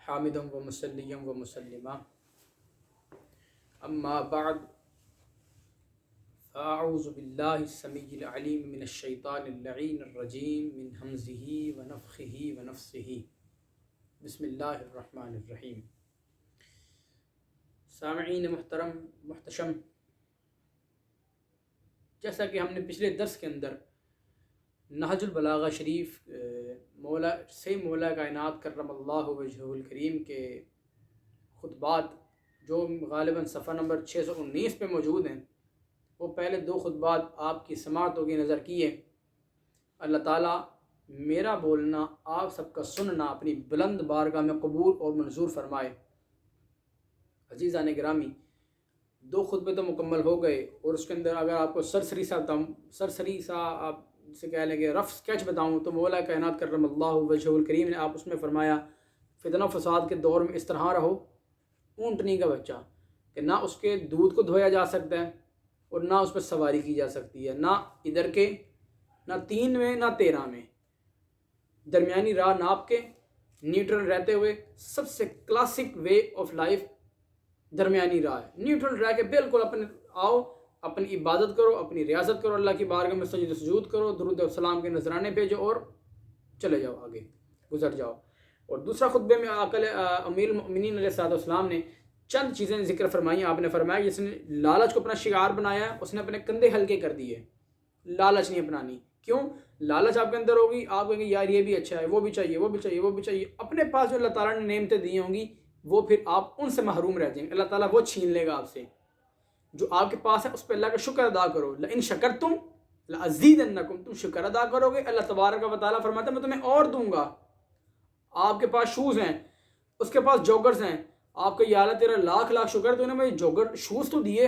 حامدا و مسلیا و مسلما اما بعد فاعوذ باللہ السمیع العلیم من الشیطان اللعین الرجیم من حمزہ ونفخہ ونفثہ بسم اللہ الرحمن الرحیم۔ سامعین محترم محتشم، جیسا کہ ہم نے پچھلے درس کے اندر نہج البلاغہ شریف مولا کائنات کرم اللہ وجہہ الکریم کے خطبات جو غالباً صفحہ نمبر 619 پہ موجود ہیں، وہ پہلے 2 خطبات آپ کی سماعتوں کی نظر کیے۔ اللہ تعالیٰ میرا بولنا، آپ سب کا سننا اپنی بلند بارگاہ میں قبول اور منظور فرمائے۔ عزیزان گرامی، 2 خطبے تو مکمل ہو گئے، اور اس کے اندر اگر آپ کو سرسری سا آپ سے کہہ لیں کہ رف اسکیچ بتاؤں تو مولا کائنات کرم اللہ وجہہ الکریم نے آپ اس میں فرمایا فتنہ و فساد کے دور میں اس طرح رہو اونٹنی کا بچہ کہ نہ اس کے دودھ کو دھویا جا سکتا ہے اور نہ اس پہ سواری کی جا سکتی ہے، نہ ادھر کے نہ 3 میں نہ 13 میں، درمیانی راہ ناپ کے نیوٹرل رہتے ہوئے سب سے کلاسک وے آف لائف درمیانی راہ ہے۔ نیوٹرل رہ کے بالکل اپنی عبادت کرو، اپنی ریاضت کرو، اللہ کی بارگاہ میں سجد و سجود کرو، درود و سلام کے نذرانے بھیجو اور چلے جاؤ، آگے گزر جاؤ۔ اور دوسرا خطبے میں امیر المؤمنین علیہ السلام نے چند چیزیں ذکر فرمائیں۔ آپ نے فرمایا جس نے لالچ کو اپنا شعار بنایا ہے اس نے اپنے کندھے ہلکے کر دیے، لالچ نہیں اپنانی۔ کیوں؟ لالچ آپ کے اندر ہوگی، آپ کہیں گے یار یہ بھی اچھا ہے، وہ بھی چاہیے، وہ بھی چاہیے، وہ بھی چاہیے۔ اپنے پاس جو اللہ تعالیٰ نے نعمتیں دی ہوں گی وہ پھر آپ ان سے محروم رہ جائیں گے، اللہ تعالیٰ وہ چھین لے گا آپ سے۔ جو آپ کے پاس ہے اس پہ اللہ کا شکر ادا کرو، لئن شکرتم لازیدنکم، تم شکر ادا کرو گے اللہ تبارک و تعالیٰ فرماتا ہے میں تمہیں اور دوں گا۔ آپ کے پاس شوز ہیں، اس کے پاس جوگرز ہیں، آپ کو یا اللہ تیرا لاکھ شکر، تو نے مجھے جوگر شوز تو دیے،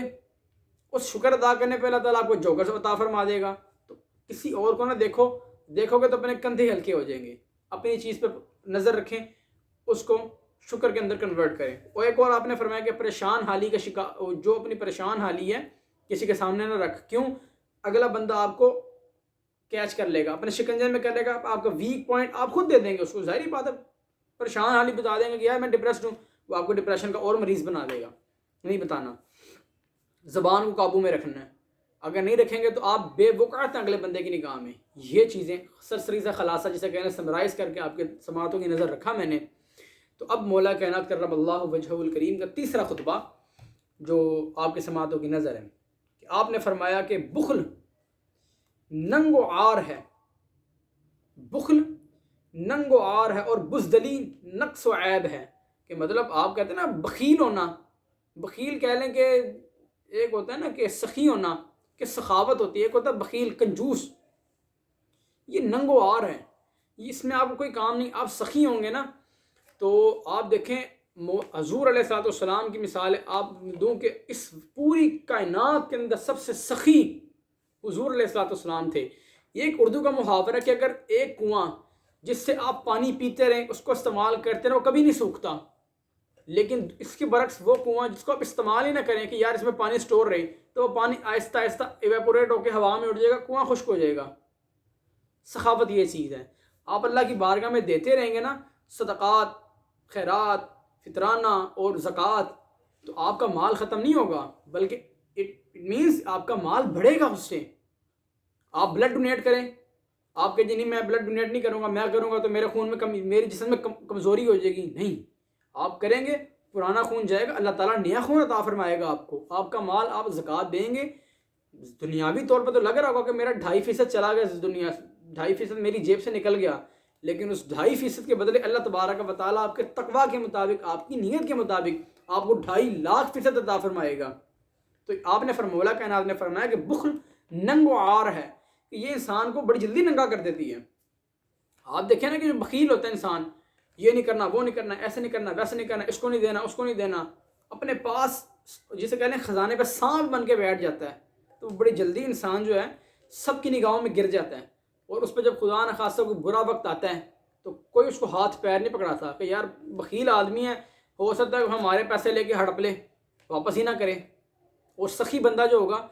اس شکر ادا کرنے پہ اللہ تعالیٰ آپ کو جوگرز عطا فرما دے گا۔ تو کسی اور کو نہ دیکھو گے تو اپنے کندھے ہلکے ہو جائیں گے۔ اپنی چیز پہ نظر رکھیں، اس کو شکر کے اندر کنورٹ کریں۔ اور ایک اور آپ نے فرمایا کہ پریشان حالی کا شکار، جو اپنی پریشان حالی ہے کسی کے سامنے نہ رکھ۔ کیوں؟ اگلا بندہ آپ کو کیچ کر لے گا، اپنے شکنجے میں کر لے گا، آپ کا ویک پوائنٹ آپ خود دے دیں گے اس کو۔ ظاہری بات ہے، پریشان حالی بتا دیں گے کہ یار میں ڈپریسڈ ہوں، وہ آپ کو ڈپریشن کا اور مریض بنا دے گا۔ نہیں بتانا، زبان کو قابو میں رکھنا ہے۔ اگر نہیں رکھیں گے تو آپ بے وقعت ہیں اگلے بندے کی نگاہ میں۔ یہ چیزیں سرسری سا خلاصہ جسے کہنے سمرائز کر کے آپ کے سماعتوں کی نظر رکھا میں نے۔ تو اب مولا کائنات کرم اللہ وجہہ الکریم کا تیسرا خطبہ جو آپ کے سماعتوں کی نظر ہے کہ آپ نے فرمایا کہ بخل ننگ و عار ہے، بخل ننگ و عار ہے اور بزدلی نقص و عیب ہے۔ کہ مطلب آپ کہتے ہیں نا بخیل ہونا، بخیل کہہ لیں کہ ایک ہوتا ہے نا کہ سخی ہونا، کہ سخاوت ہوتی ہے، ایک ہوتا ہے بخیل کنجوس، یہ ننگ و عار ہے، اس میں آپ کو کوئی کام نہیں۔ آپ سخی ہوں گے نا تو آپ دیکھیں حضور علیہ السلام کی مثال آپ دوں کہ اس پوری کائنات کے اندر سب سے سخی حضور علیہ السلام تھے۔ یہ ایک اردو کا محاورہ ہے کہ اگر ایک کنواں جس سے آپ پانی پیتے رہیں، اس کو استعمال کرتے رہیں، وہ کبھی نہیں سوکھتا، لیکن اس کے برعکس وہ کنواں جس کو آپ استعمال ہی نہ کریں کہ یار اس میں پانی سٹور رہے، تو وہ پانی آہستہ آہستہ ایویپوریٹ ہو کے ہوا میں اڑ جائے گا، کنواں خشک ہو جائے گا۔ سخاوت یہ چیز ہے، آپ اللہ کی بارگاہ میں دیتے رہیں گے نا صدقات، خیرات، فطرانہ اور زکوٰۃ، تو آپ کا مال ختم نہیں ہوگا، بلکہ اٹ مینس آپ کا مال بڑھے گا اس سے۔ آپ بلڈ ڈونیٹ کریں، آپ کہ جی نہیں میں بلڈ ڈونیٹ نہیں کروں گا، میں کروں گا تو میرے خون میں میرے جسم میں کمزوری ہو جائے گی، نہیں، آپ کریں گے پرانا خون جائے گا، اللہ تعالیٰ نیا خون عطا فرمائے گا آپ کو۔ آپ کا مال آپ زکوٰۃ دیں گے، دنیاوی طور پر تو لگ رہا ہوگا کہ میرا 2.5% چلا گیا دنیا، 2.5% میری جیب سے نکل گیا، لیکن اس 2.5% کے بدلے اللہ تبارک و تعالیٰ آپ کے تقویٰ کے مطابق، آپ کی نیت کے مطابق آپ کو 2.5 لاکھ % عطا فرمائے گا۔ تو آپ نے مولا کائنات نے فرمایا کہ بخل ننگ و عار ہے، کہ یہ انسان کو بڑی جلدی ننگا کر دیتی ہے۔ آپ دیکھیں نا کہ جو بخیل ہوتا ہے انسان، یہ نہیں کرنا، وہ نہیں کرنا، ایسے نہیں کرنا، ویسے نہیں کرنا، اس کو نہیں دینا، اس کو نہیں دینا، اپنے پاس جسے کہتے ہیں خزانے پہ سانپ بن کے بیٹھ جاتا ہے، تو بڑی جلدی انسان جو ہے سب کی نگاہوں میں گر جاتا ہے۔ اور اس پہ جب خدا نخواستہ کوئی برا وقت آتا ہے تو کوئی اس کو ہاتھ پیر نہیں پکڑاتا کہ یار بخیل آدمی ہے، ہو سکتا ہے کہ ہمارے پیسے لے کے ہڑپ لے، واپس ہی نہ کرے۔ اور سخی بندہ جو ہوگا،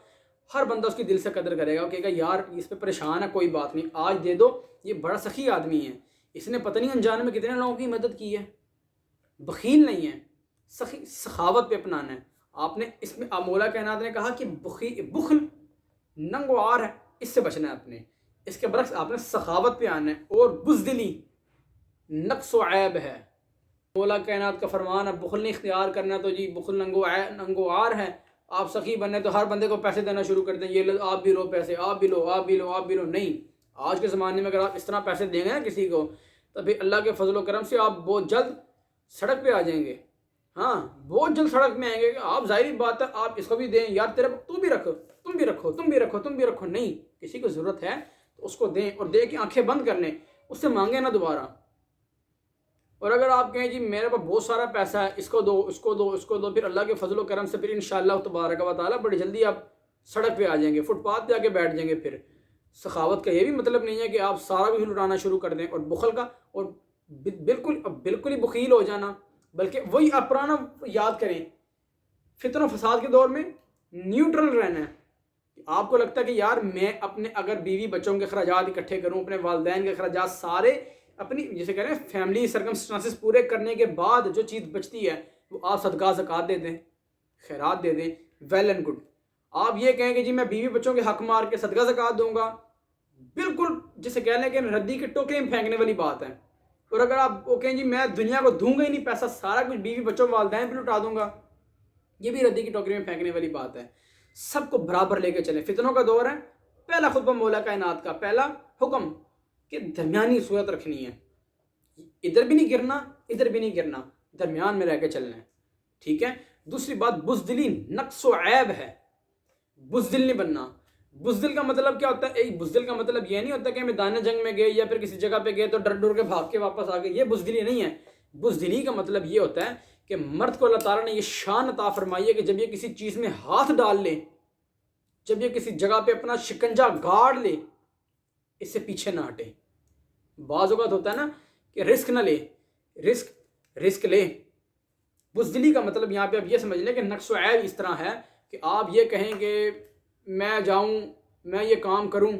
ہر بندہ اس کی دل سے قدر کرے گا، کہے گا یار اس پہ پریشان ہے، کوئی بات نہیں، آج دے دو، یہ بڑا سخی آدمی ہے، اس نے پتہ نہیں انجانے میں کتنے لوگوں کی مدد کی ہے۔ بخیل نہیں ہے، سخاوت پہ اپنانا ہے آپ نے۔ اس میں مولا کائنات نے کہا کہ بخل ننگ و عار ہے، اس سے بچنا ہے آپ نے۔ اس کے برعکس آپ نے سخاوت پہ آنا ہے، اور بزدلی نقص و عیب ہے۔ مولا کائنات کا فرمان ہے بخل نہیں اختیار کرنا تو جی بخل ننگ و عار ہے۔ آپ سخی بننے تو ہر بندے کو پیسے دینا شروع کر دیں، یہ لو آپ بھی لو پیسے، آپ بھی لو، آپ بھی لو، آپ بھی لو۔ نہیں، آج کے زمانے میں اگر آپ اس طرح پیسے دیں گے نا کسی کو، تو پھر اللہ کے فضل و کرم سے آپ بہت جلد سڑک پہ آ جائیں گے۔ ہاں، بہت جلد سڑک میں آئیں گے کہ آپ ظاہری بات ہے آپ اس کو بھی دیں، یار تیرے تو بھی رکھو، تم بھی رکھو، تم بھی رکھو، تم بھی رکھو۔ نہیں، کسی کو ضرورت ہے تو اس کو دیں، اور دے کے آنکھیں بند کر لیں، اس سے مانگیں نہ دوبارہ۔ اور اگر آپ کہیں جی میرے پاس بہت سارا پیسہ ہے، اس کو دو، اس کو دو، اس کو دو، پھر اللہ کے فضل و کرم سے پھر انشاءاللہ تبارک و تعالیٰ بڑی جلدی آپ سڑک پہ آ جائیں گے، فٹ پاتھ پہ آ کے بیٹھ جائیں گے۔ پھر سخاوت کا یہ بھی مطلب نہیں ہے کہ آپ سارا بھی لٹانا شروع کر دیں، اور بخل کا اور بالکل ہی بخیل ہو جانا، بلکہ وہی آپ پرانا یاد کریں، فتن و فساد کے دور میں نیوٹرل رہنا ہے۔ آپ کو لگتا ہے کہ یار میں اپنے اگر بیوی بچوں کے اخراجات اکٹھے کروں، اپنے والدین کے اخراجات سارے اپنی جسے کہہ رہے ہیں فیملی سرکمسٹانسز پورے کرنے کے بعد جو چیز بچتی ہے وہ آپ صدقہ زکوٰۃ دے دیں، خیرات دے دیں، ویل اینڈ گڈ۔ آپ یہ کہیں کہ جی میں بیوی بچوں کے حق مار کے صدقہ زکوٰۃ دوں گا، بالکل جسے کہہ لیں کہ ردی کے ٹوکرے میں پھینکنے والی بات ہے۔ اور اگر آپ وہ کہیں جی میں دنیا کو دوں گا ہی نہیں پیسہ، سارا کچھ بیوی بچوں والدین پہ لٹا دوں گا، یہ بھی ردی کی ٹوکری میں پھینکنے والی بات ہے۔ سب کو برابر لے کے چلیں، فتنوں کا دور ہے۔ پہلا خطبہ مولا کائنات کا، پہلا حکم کہ درمیانی صورت رکھنی ہے، ادھر بھی نہیں گرنا، ادھر بھی نہیں گرنا، درمیان میں رہ کے چلنا ہے، ٹھیک ہے۔ دوسری بات بزدلی نقص و عیب ہے، بزدل نہیں بننا۔ بزدل کا مطلب کیا ہوتا ہے؟ بزدل کا مطلب یہ نہیں ہوتا کہ میدان جنگ میں گئے یا پھر کسی جگہ پہ گئے تو ڈر ڈر کے بھاگ کے واپس آ گئے، یہ بزدلی نہیں ہے۔ بزدلی کا مطلب یہ ہوتا ہے کہ مرد کو اللہ تعالیٰ نے یہ شان عطا فرمائی ہے کہ جب یہ کسی چیز میں ہاتھ ڈال لے، جب یہ کسی جگہ پہ اپنا شکنجا گاڑ لے، اس سے پیچھے نہ ہٹے۔ بعض اوقات ہوتا ہے نا کہ رسک نہ لے، رسک لے۔ بزدلی کا مطلب یہاں پہ آپ یہ سمجھ لیں کہ نقص و عیب اس طرح ہے کہ آپ یہ کہیں کہ میں جاؤں، میں یہ کام کروں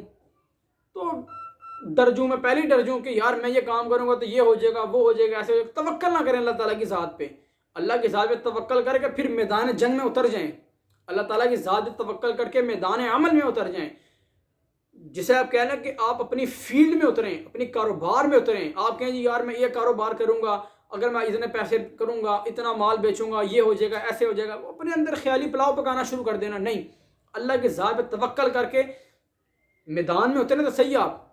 تو ڈرجوں، میں پہلے ہی ڈرجوں کہ یار میں یہ کام کروں گا تو یہ ہو جائے گا، وہ ہو جائے گا، ایسے ہو جائے گا۔ توکل نہ کریں اللہ تعالیٰ کی ذات پہ، اللہ کی ذات پہ توکل کر کے پھر میدان جنگ میں اتر جائیں، اللہ تعالیٰ کی ذات پہ توکل کر کے میدان عمل میں اتر جائیں۔ جسے آپ کہہ لیں کہ آپ اپنی فیلڈ میں اتریں، اپنی کاروبار میں اتریں۔ آپ کہیں جی یار میں یہ کاروبار کروں گا، اگر میں اتنے پیسے کروں گا، اتنا مال بیچوں گا، یہ ہو جائے گا، ایسے ہو جائے گا، وہ اپنے اندر خیالی پلاؤ پکانا شروع کر دینا۔ نہیں، اللہ کی ذات پہ توکل کر کے میدان میں اتریں تو صحیح آپ،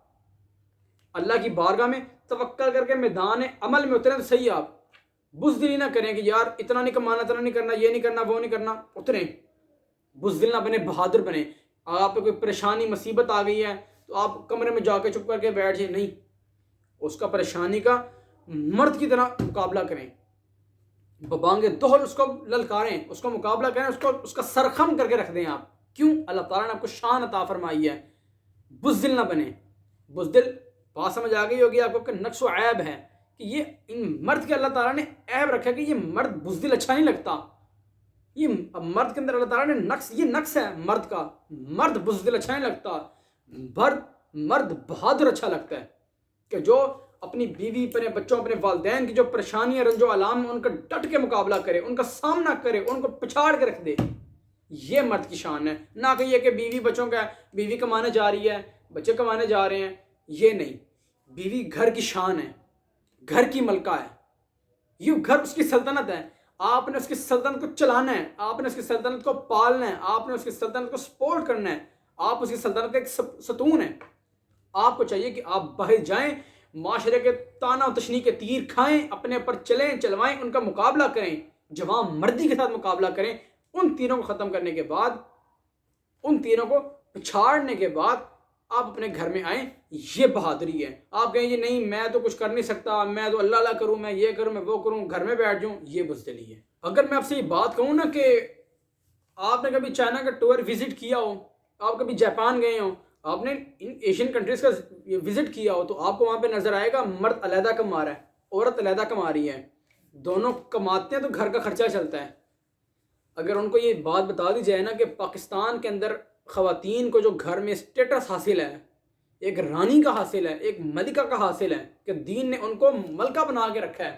اللہ کی بارگاہ میں توکل کر کے میدان عمل میں اتریں تو صحیح آپ۔ بزدلی نہ کریں کہ یار اتنا نہیں کمانا، اتنا نہیں کرنا، یہ نہیں کرنا، وہ نہیں کرنا، اتریں۔ بزدل نہ بنے، بہادر بنے۔ آپ پہ کوئی پریشانی مصیبت آ گئی ہے تو آپ کمرے میں جا کے چپ کر کے بیٹھ جائیں، نہیں، اس کا پریشانی کا مرد کی طرح مقابلہ کریں، ببانگ دہل اس کو للکاریں، اس کو مقابلہ کریں، اس کا سرخم کر کے رکھ دیں آپ۔ کیوں؟ اللہ تعالیٰ نے آپ کو شان عطا فرمائی ہے۔ بزدل نہ بنے۔ بزدل بات سمجھ آ گئی ہوگی آپ کو کہ نقص و عیب ہے کہ یہ ان مرد کے اللہ تعالیٰ نے عیب رکھا کہ یہ مرد بزدل اچھا نہیں لگتا، یہ مرد کے اندر اللہ تعالیٰ نے نقص، یہ نقص ہے مرد کا، مرد بزدل اچھا نہیں لگتا، مرد بہادر اچھا لگتا ہے کہ جو اپنی بیوی، اپنے بچوں، اپنے والدین کی جو پریشانیاں، رنج و آلام، ان کا ڈٹ کے مقابلہ کرے، ان کا سامنا کرے، ان کو پچھاڑ کے رکھ دے۔ یہ مرد کی شان ہے، نہ کہ یہ کہ بیوی بچوں کا، بیوی کمانے جا رہی ہے، بچے کمانے جا رہے ہیں، یہ نہیں۔ بیوی گھر کی شان ہے، گھر کی ملکہ ہے، یہ گھر اس کی سلطنت ہے۔ آپ نے اس کی سلطنت کو چلانا ہے، آپ نے اس کی سلطنت کو پالنا ہے، آپ نے اس کی سلطنت کو سپورٹ کرنا ہے، آپ اس کی سلطنت کا ایک ستون ہے۔ آپ کو چاہیے کہ آپ باہر جائیں، معاشرے کے طعنہ و تشنیع کے تیر کھائیں، اپنے پر چلیں، چلوائیں، ان کا مقابلہ کریں، جوان مردی کے ساتھ مقابلہ کریں۔ ان تینوں کو ختم کرنے کے بعد، ان تینوں کو پچھاڑنے کے بعد آپ اپنے گھر میں آئیں، یہ بہادری ہے۔ آپ کہیں گے نہیں میں تو کچھ کر نہیں سکتا، میں تو اللہ اللہ کروں، میں یہ کروں، میں وہ کروں، گھر میں بیٹھ جاؤں، یہ بزدلی ہے۔ اگر میں آپ سے یہ بات کہوں نا کہ آپ نے کبھی چائنا کا ٹور وزٹ کیا ہو، آپ کبھی جاپان گئے ہوں، آپ نے ان ایشین کنٹریز کا وزٹ کیا ہو، تو آپ کو وہاں پہ نظر آئے گا مرد علیحدہ کما رہا ہے، عورت علیحدہ کما رہی ہے، دونوں کماتے ہیں تو گھر کا خرچہ چلتا ہے۔ اگر ان کو یہ بات بتا دی جائے نا کہ پاکستان کے اندر خواتین کو جو گھر میں اسٹیٹس حاصل ہے، ایک رانی کا حاصل ہے، ایک ملکہ کا حاصل ہے کہ دین نے ان کو ملکہ بنا کے رکھا ہے،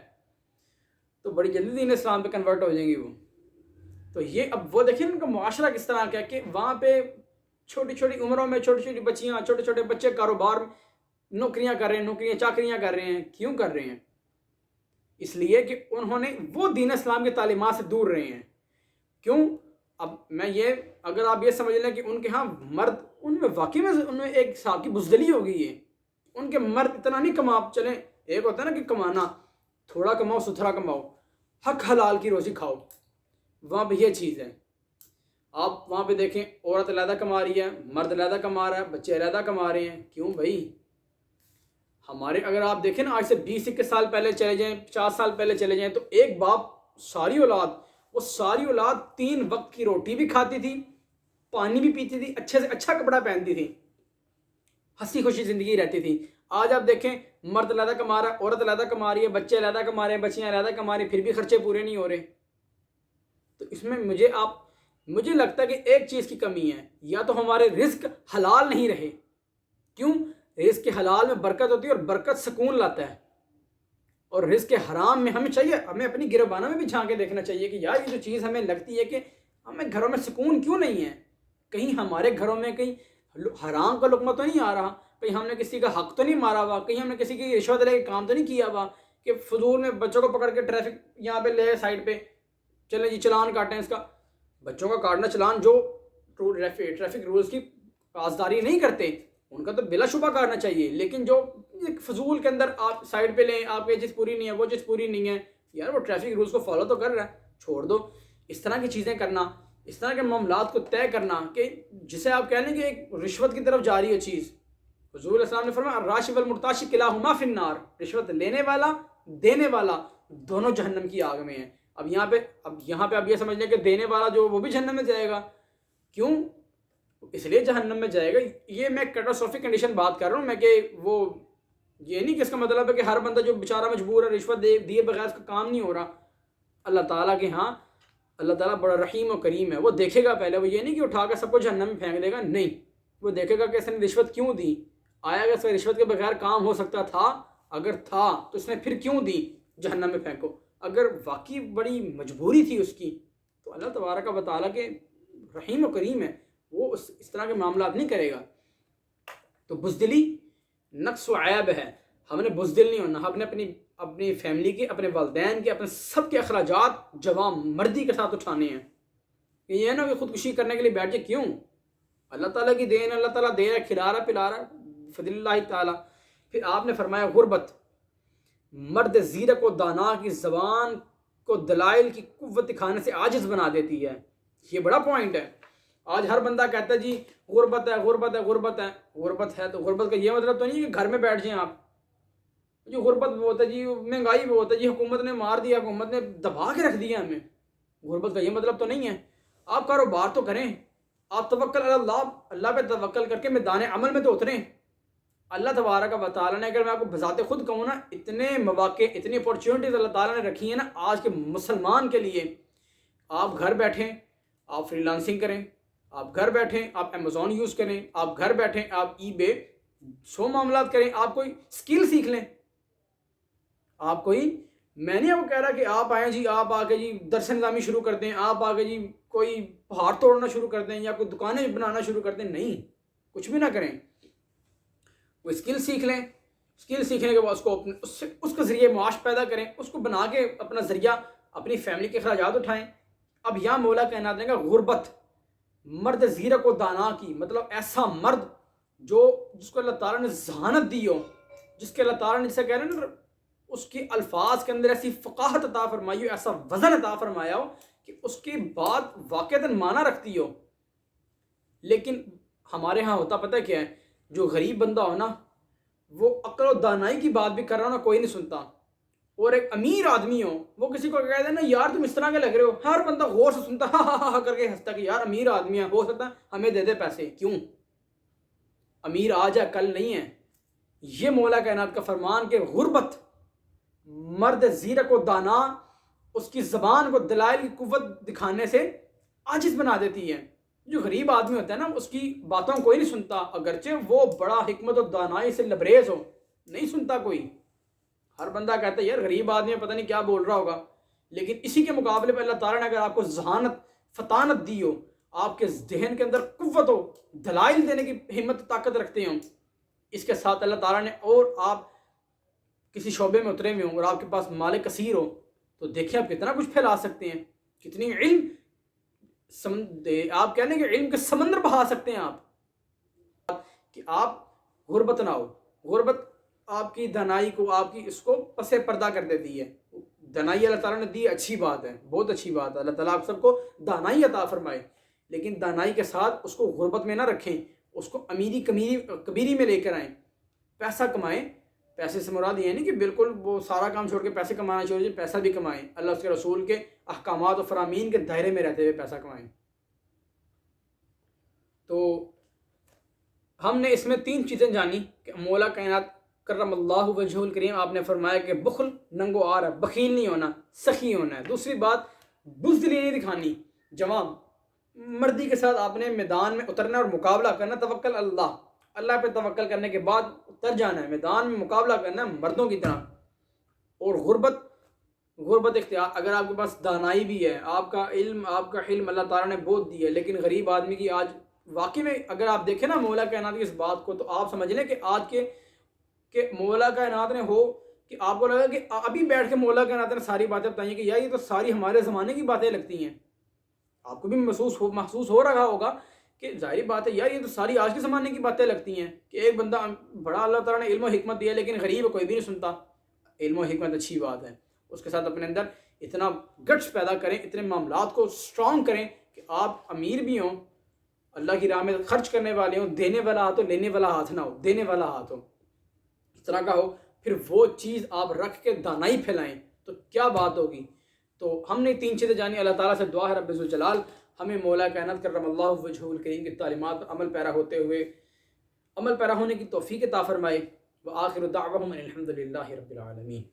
تو بڑی جلدی دین اسلام پہ کنورٹ ہو جائیں گی وہ. تو یہ اب وہ دیکھیں ان کا معاشرہ کس طرح کا ہے کہ وہاں پہ چھوٹی چھوٹی عمروں میں چھوٹی چھوٹی بچیاں چھوٹے چھوٹے بچے کاروبار نوکریاں کر رہے ہیں، نوکریاں چاکریاں کر رہے ہیں. کیوں کر رہے ہیں؟ اس لیے کہ انہوں نے وہ دین اسلام کی تعلیمات سے دور رہے ہیں. کیوں؟ اب میں یہ اگر آپ یہ سمجھ لیں کہ ان کے ہاں مرد ان میں واقعی میں ان میں ایک حساب کی بزدلی ہو گئی ہے. ان کے مرد اتنا نہیں کما چلیں، ایک ہوتا ہے نا کہ کمانا، تھوڑا کماؤ ستھرا کماؤ، حق حلال کی روزی کھاؤ. وہاں پہ یہ چیز ہے. آپ وہاں پہ دیکھیں عورت علیحدہ کما رہی ہے، مرد علیحدہ کما رہا ہے، بچے علیحدہ کما رہے ہیں. کیوں بھائی؟ ہمارے اگر آپ دیکھیں نا آج سے 20-21 سال پہلے چلے جائیں، 50 سال پہلے چلے جائیں، تو ایک باپ ساری اولاد 3 وقت کی روٹی بھی کھاتی تھی، پانی بھی پیتی تھی، اچھے سے اچھا کپڑا پہنتی تھی، ہنسی خوشی زندگی رہتی تھی. آج آپ دیکھیں مرد علیحدہ کما رہا ہے، عورت علیحدہ کما رہی ہے، بچے علیحدہ کما رہے ہیں، بچیاں علیحدہ کما رہی ہیں، پھر بھی خرچے پورے نہیں ہو رہے. تو اس میں مجھے لگتا ہے کہ ایک چیز کی کمی ہے، یا تو ہمارے رزق حلال نہیں رہے. کیوں؟ رزق کے حلال میں برکت ہوتی ہے اور برکت سکون لاتا ہے. اور رزق کے حرام میں ہمیں اپنی گربانوں میں بھی جھانک کے دیکھنا چاہیے کہ یار یہ جو چیز ہمیں لگتی ہے کہ ہمیں گھروں میں سکون کیوں نہیں ہے. کہیں ہمارے گھروں میں کہیں حرام کا لقمہ تو نہیں آ رہا، کہیں ہم نے کسی کا حق تو نہیں مارا ہوا، کہیں ہم نے کسی کی رشوت لے کے کام تو نہیں کیا ہوا کہ فضول میں بچوں کو پکڑ کے ٹریفک یہاں پہ لے سائڈ پہ چلیں جی چلان کاٹیں. اس کا بچوں کا کاٹنا چلان جو ٹریفک رولز کی پاسداری نہیں کرتے ان کا تو بلا شبہ کاٹنا چاہیے، لیکن جو فضول کے اندر آپ سائڈ پہ لیں، آپ یہ چیز پوری نہیں ہے، وہ چیز پوری نہیں ہے، یار وہ ٹریفک رولز کو فالو تو کر رہا ہے، چھوڑ دو. اس طرح کی چیزیں کرنا، اس طرح کے معاملات کو طے کرنا کہ جسے آپ کہہ لیں کہ ایک رشوت کی طرف جا رہی ہے چیز. حضور السلام نے فرمایا الراشی والمرتاشی کلاہما فی النار، رشوت لینے والا دینے والا دونوں جہنم کی آگ میں ہیں. اب یہاں پہ اب یہ سمجھ لیں کہ دینے والا جو وہ بھی جہنم میں جائے گا. کیوں؟ اس لیے جہنم میں جائے گا. یہ میں کیٹاسٹروفک کنڈیشن بات کر رہا ہوں میں کہ وہ یہ نہیں کہ اس کا مطلب ہے کہ ہر بندہ جو بیچارہ مجبور ہے رشوت دیے بغیر اس کا کام نہیں ہو رہا. اللہ تعالیٰ کے ہاں اللہ تعالیٰ بڑا رحیم و کریم ہے، وہ دیکھے گا پہلے. وہ یہ نہیں کہ اٹھا کر سب کو جہنم میں پھینک دے گا، نہیں، وہ دیکھے گا کہ اس نے رشوت کیوں دی. آیا اگر اس کا رشوت کے بغیر کام ہو سکتا تھا، اگر تھا تو اس نے پھر کیوں دی؟ جہنم میں پھینکو. اگر واقعی بڑی مجبوری تھی اس کی تو اللہ تبارک و تعالیٰ کے رحیم و کریم ہے، وہ اس طرح کے معاملات نہیں کرے گا. تو بزدلی نقص و عیب ہے. ہم نے بزدل نہیں ہونا، ہم نے اپنی فیملی کے، اپنے والدین کے، اپنے سب کے اخراجات جوان مردی کے ساتھ اٹھانے ہیں. یہ ہے نا کہ خودکشی کرنے کے لیے بیٹھ جائے. کیوں؟ اللہ تعالیٰ کی دین، اللہ تعالیٰ دے رہا ہے، کھلا رہا پلا رہا، فضل اللہ تعالیٰ. پھر آپ نے فرمایا غربت، مرد زیرک و دانا کی زبان کو دلائل کی قوت دکھانے سے عاجز بنا دیتی ہے. یہ بڑا پوائنٹ ہے. آج ہر بندہ کہتا ہے جی غربت ہے غربت ہے غربت ہے. غربت ہے تو غربت کا یہ مطلب تو نہیں کہ گھر میں بیٹھ جائیں آپ. جو غربت بہت ہے جی، مہنگائی بہت ہے جی، حکومت نے مار دیا، حکومت نے دبا کے رکھ دیا ہمیں. غربت کا یہ مطلب تو نہیں ہے. آپ کاروبار تو کریں، آپ توکل اللہ پہ توکل کر کے میدان عمل میں تو اتریں. اللہ تبارک و تعالیٰ نے، اگر میں آپ کو بذات خود کہوں نا، اتنے مواقع، اتنی اپارچونیٹیز اللہ تعالیٰ نے رکھی ہیں نا آج کے مسلمان کے لیے. آپ گھر بیٹھیں، آپ فری لانسنگ کریں، آپ گھر بیٹھیں آپ امیزون یوز کریں، آپ گھر بیٹھیں آپ ای بے 100 معاملات کریں. آپ کوئی سکل سیکھ لیں. آپ میں نہیں آپ کو کہہ رہا کہ آپ آئیں جی، آپ آ کے جی درس نظامی شروع کر دیں، آپ آ کے جی کوئی پہاڑ توڑنا شروع کر دیں یا کوئی دکانیں بنانا شروع کر دیں. نہیں، کچھ بھی نہ کریں. کوئی اسکل سیکھ لیں. اسکل سیکھنے کے بعد اس کے ذریعے معاش پیدا کریں، اس کو بنا کے اپنا ذریعہ اپنی فیملی کے اخراجات اٹھائیں. اب یہاں مولا کہنا دیں گا غربت، مرد زیرک و دانا کی، مطلب ایسا مرد جس کو اللہ تعالیٰ نے ذہانت دی ہو، جس کے اللہ تعالیٰ نے جسے کہہ رہے ہیں نا اس کی الفاظ کے اندر ایسی فقاہت عطا فرمائی ہو، ایسا وزن عطا فرمایا ہو کہ اس کی بات واقعتاً معنی رکھتی ہو. لیکن ہمارے ہاں ہوتا پتہ کیا ہے، جو غریب بندہ ہو نا وہ عقل و دانائی کی بات بھی کر رہا ہو نا کوئی نہیں سنتا. اور ایک امیر آدمی ہو وہ کسی کو کہہ دے نا یار تم اس طرح کے لگ رہے ہو، ہر بندہ غور سے سنتا، ہاں کر کے ہنستا کہ یار امیر آدمی ہے، ہو سکتا ہے ہمیں دے دے پیسے. کیوں؟ امیر آج ہے کل نہیں ہے. یہ مولا کائنات کا فرمان کہ غربت، مرد زیرک و دانا، اس کی زبان کو دلائل کی قوت دکھانے سے عاجز بنا دیتی ہے. جو غریب آدمی ہوتا ہے نا اس کی باتوں کو کوئی نہیں سنتا، اگرچہ وہ بڑا حکمت و دانائی سے لبریز ہو، نہیں سنتا کوئی. ہر بندہ کہتا ہے یار غریب آدمی پتہ نہیں کیا بول رہا ہوگا. لیکن اسی کے مقابلے پہ اللہ تعالیٰ نے اگر آپ کو ذہانت فطانت دی ہو، آپ کے ذہن کے اندر قوت ہو، دلائل دینے کی ہمت طاقت رکھتے ہوں، اس کے ساتھ اللہ تعالیٰ نے، اور آپ کسی شعبے میں اترے ہوئے ہوں اور آپ کے پاس مال کثیر ہو، تو دیکھیں آپ کتنا کچھ پھیلا سکتے ہیں، کتنی علم آپ کہہ لیں کہ علم کے سمندر بہا سکتے ہیں آپ، کہ آپ غربت نہ ہو۔ غربت آپ کی دانائی کو، آپ کی اس کو پس پردہ کر دیتی ہے۔ دانائی اللہ تعالیٰ نے دی، اچھی بات ہے، بہت اچھی بات ہے، اللہ تعالیٰ آپ سب کو دانائی عطا فرمائے، لیکن دانائی کے ساتھ اس کو غربت میں نہ رکھیں، اس کو امیری کبیری میں لے کر آئیں، پیسہ کمائیں۔ پیسے سے مراد یہ نہیں کہ بالکل وہ سارا کام چھوڑ کے پیسے کمانا چھوڑ دیں، پیسہ بھی کمائیں، اللہ اس کے رسول کے احکامات و فرامین کے دائرے میں رہتے ہوئے پیسہ کمائیں۔ تو ہم نے اس میں 3 چیزیں جانی کہ مولا کائنات کرم اللہ وجہ الکریم آپ نے فرمایا کہ بخل ننگو آر ہے، بخیل نہیں ہونا، سخی ہونا ہے۔ دوسری بات بزدلی نہیں دکھانی، جواب مردی کے ساتھ آپ نے میدان میں اترنا اور مقابلہ کرنا، توکل اللہ پہ توکل کرنے کے بعد اتر جانا ہے، میدان میں مقابلہ کرنا ہے مردوں کی طرح۔ اور غربت اختیار، اگر آپ کے پاس دانائی بھی ہے، آپ کا علم اللہ تعالیٰ نے بہت دی ہے، لیکن غریب آدمی کی آج واقعی میں اگر آپ دیکھیں نا مولا کائنات کی اس بات کو، تو آپ سمجھ لیں کہ آج کہ مولا کائنات نے ہو کہ آپ کو لگا کہ ابھی بیٹھ کے مولا کائنات نے ساری باتیں بتائی ہیں کہ یار یہ تو ساری ہمارے زمانے کی باتیں لگتی ہیں۔ آپ کو بھی محسوس ہو رہا ہوگا کہ ظاہری بات ہے یار یہ تو ساری آج کے زمانے کی باتیں لگتی ہیں، کہ ایک بندہ بڑا اللہ تعالیٰ نے علم و حکمت دیا لیکن غریب کوئی بھی نہیں سنتا۔ علم و حکمت اچھی بات ہے، اس کے ساتھ اپنے اندر اتنا گٹس پیدا کریں، اتنے معاملات کو سٹرونگ کریں کہ آپ امیر بھی ہوں، اللہ کی راہ میں خرچ کرنے والے ہوں، دینے والا ہاتھ ہو، لینے والا ہاتھ نہ ہو، دینے والا ہاتھ ہو، اس طرح کا ہو، پھر وہ چیز آپ رکھ کے دانائی پھیلائیں تو کیا بات ہوگی۔ تو ہم نے 3 چیزیں جانی، اللہ تعالیٰ سے دعا ہے رب ذوالجلال ہمیں مولا کائنات کرم اللہ وجہ الکریم کی تعلیمات پر عمل پیرا ہونے کی توفیق عطا فرمائے۔ وآخر دعواہم ان الحمد للہ رب العالمین۔